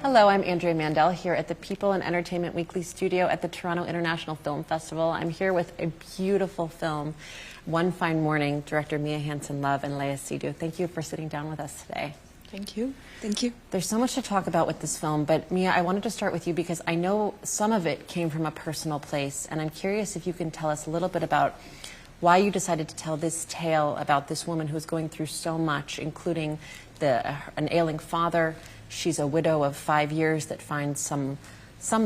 Hello, I'm Andrea Mandel here at the People and Entertainment Weekly studio at the Toronto International Film Festival. I'm here with a beautiful film, One Fine Morning, director Mia Hansen-Løve and Leah Seydoux. Thank you for sitting down with us today. Thank you. Thank you. There's so much to talk about with this film, but Mia, I wanted to start with you because I know some of it came from a personal place, and I'm curious if you can tell us a little bit about why you decided to tell this tale about this woman who's going through so much, including an ailing father. She's a widow of 5 years that finds some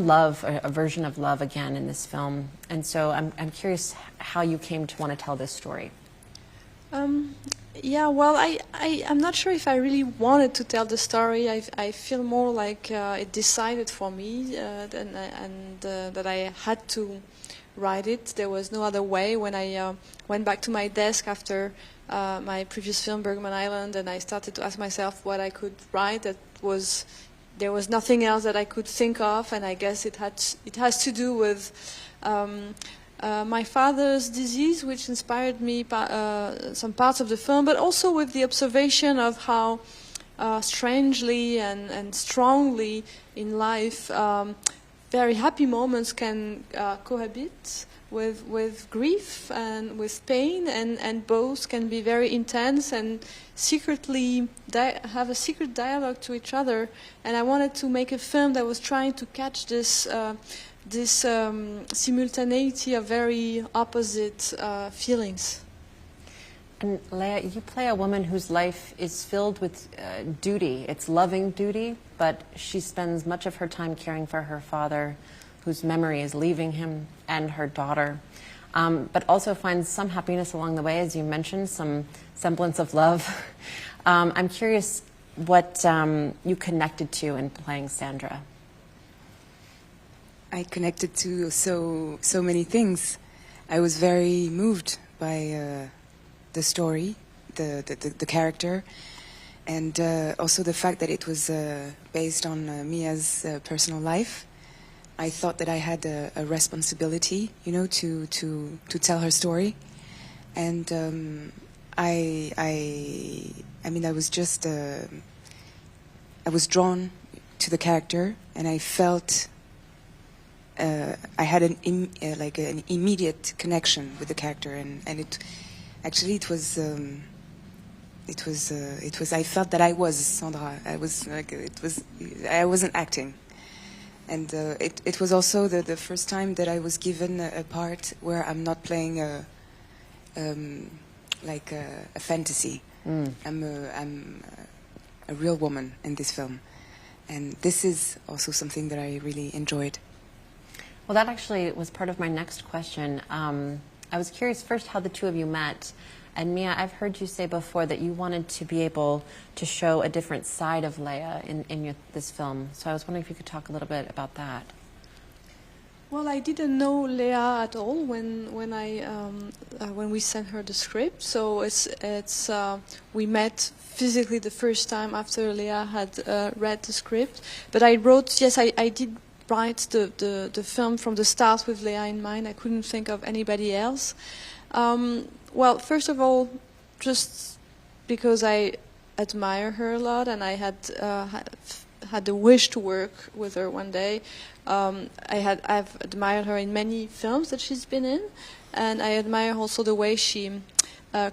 love, a version of love again in this film. And so I'm curious how you came to want to tell this story. Yeah, well, I'm not sure if I really wanted to tell the story. I feel more like it decided for me and that I had to write it. There was no other way. When I went back to my desk after my previous film, Bergman Island, and I started to ask myself what I could write, there was nothing else that I could think of, and I guess it has to do with my father's disease, which inspired me some parts of the film, but also with the observation of how strangely and strongly in life very happy moments can cohabit with grief and with pain, and both can be very intense and secretly have a secret dialogue to each other. And I wanted to make a film that was trying to catch this simultaneity of very opposite feelings. And Leah, you play a woman whose life is filled with duty. It's loving duty, but she spends much of her time caring for her father, whose memory is leaving him, and her daughter, but also finds some happiness along the way, as you mentioned, some semblance of love. I'm curious what you connected to in playing Sandra. I connected to so many things. I was very moved by the story, the character, and also the fact that it was based on Mia's personal life. I thought that I had a responsibility, to tell her story, and I was just I was drawn to the character, and I felt I had an immediate connection with the character, and it was I felt that I was Sandra. I wasn't acting. And it was also the first time that I was given a part where I'm not playing a fantasy. I'm a real woman in this film, and this is also something that I really enjoyed. Well, that actually was part of my next question. I was curious first how the two of you met. And Mia, I've heard you say before that you wanted to be able to show a different side of Leah in this film. So I was wondering if you could talk a little bit about that. Well, I didn't know Leah at all when we sent her the script. So we met physically the first time after Leah had read the script. But I did write the film from the start with Leah in mind. I couldn't think of anybody else. Well, first of all, just because I admire her a lot, and I had the wish to work with her one day. I've admired her in many films that she's been in, and I admire also the way she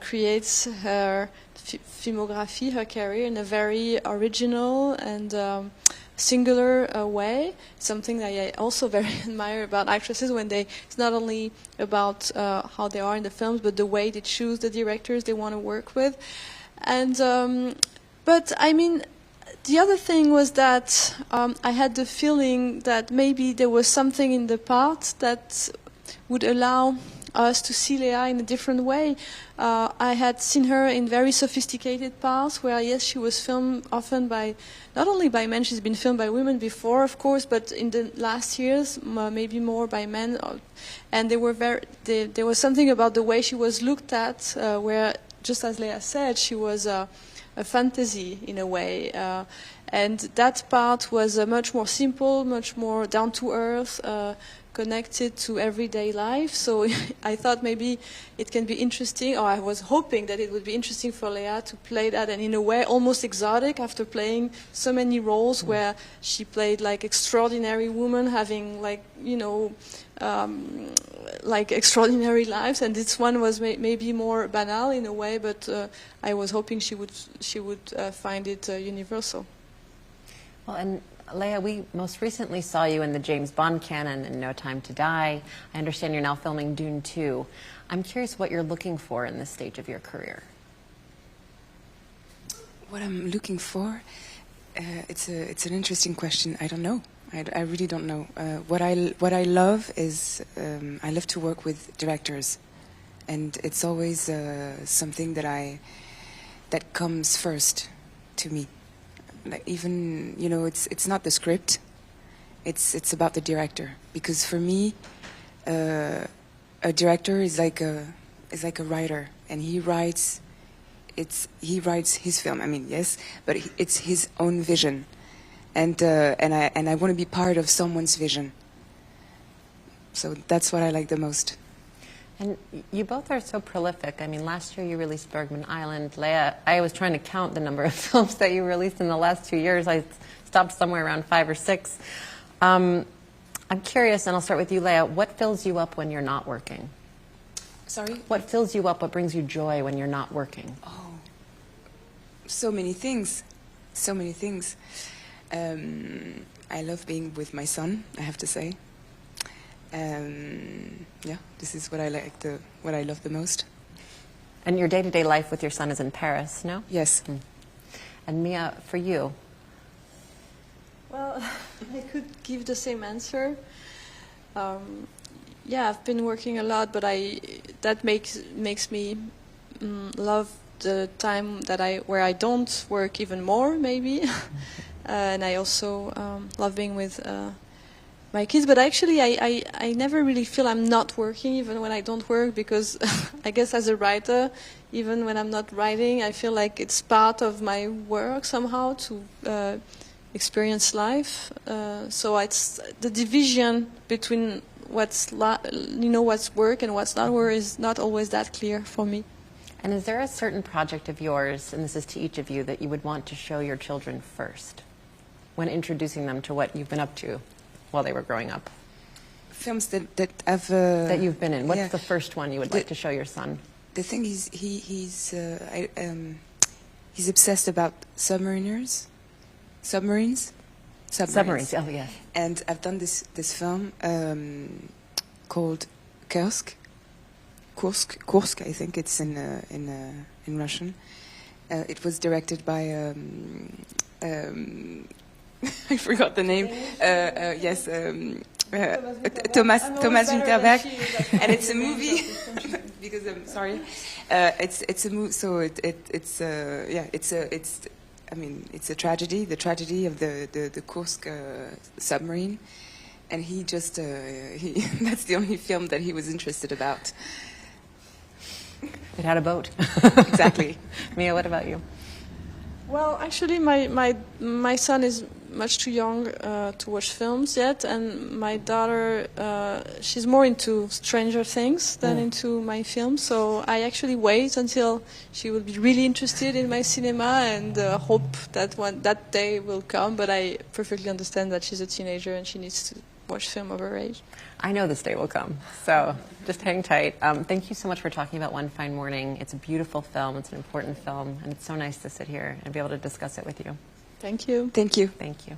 creates her filmography, her career, in a very original and singular way. Something that I also very admire about actresses it's not only about how they are in the films, but the way they choose the directors they want to work with. And but I mean, the other thing was that I had the feeling that maybe there was something in the part that would allow us to see Leah in a different way. I had seen her in very sophisticated parts where, yes, she was filmed often not only by men, she's been filmed by women before, of course, but in the last years, maybe more by men. And there was something about the way she was looked at, where, just as Leah said, she was a fantasy in a way. And that part was much more simple, much more down to earth, connected to everyday life. So I thought maybe it can be interesting, or I was hoping that it would be interesting for Leah to play that, and in a way almost exotic after playing so many roles where she played like extraordinary woman having like, you know, like extraordinary lives, and this one was maybe more banal in a way, but I was hoping she would find it universal. Well, and Leah, we most recently saw you in the James Bond canon in No Time to Die. I understand you're now filming Dune 2. I'm curious what you're looking for in this stage of your career. What I'm looking for? It's an interesting question. I don't know. I really don't know. What I love is I love to work with directors, and it's always something that comes first to me. Like even, you know, it's not the script. It's about the director, because for me, a director is like a writer, and he writes his film. I mean, yes, but it's his own vision, and I want to be part of someone's vision. So that's what I like the most. And you both are so prolific. I mean, last year you released Bergman Island. Leah, I was trying to count the number of films that you released in the last 2 years. I stopped somewhere around 5 or 6. I'm curious, and I'll start with you, Leah. What fills you up when you're not working? Sorry? What fills you up? What brings you joy when you're not working? Oh, so many things. So many things. I love being with my son, I have to say. Yeah, this is what I love the most. And your day-to-day life with your son is in Paris, no? Yes. And Mia, for you? Well, I could give the same answer. Yeah, I've been working a lot, but that makes me love the time where I don't work even more, maybe. And I also love being with my kids, but actually I never really feel I'm not working even when I don't work, because I guess as a writer, even when I'm not writing, I feel like it's part of my work somehow to experience life. So it's the division between what's work and what's not work is not always that clear for me. And is there a certain project of yours, and this is to each of you, that you would want to show your children first when introducing them to what you've been up to while they were growing up? Films that I've... that you've been in. What's yeah. the first one you would like to show your son? The thing is, he's obsessed about submarines. Submarines, oh yes. And I've done this film called Kursk, I think it's in Russian. It was directed by I forgot the name. Yes, Thomas Winterberg, and it's a movie. Because I'm sorry, it's a movie. So it's I mean, it's a tragedy. The tragedy of the Kursk submarine, and he just that's the only film that he was interested about. It had a boat. Exactly. Mia, what about you? Well, actually, my son is much too young to watch films yet, and my daughter, she's more into Stranger Things than into my films. So I actually wait until she will be really interested in my cinema, and hope that day will come. But I perfectly understand that she's a teenager and she needs to watch film of her age. I know this day will come, so just hang tight. Thank you so much for talking about One Fine Morning. It's a beautiful film, it's an important film, and it's so nice to sit here and be able to discuss it with you. Thank you. Thank you. Thank you.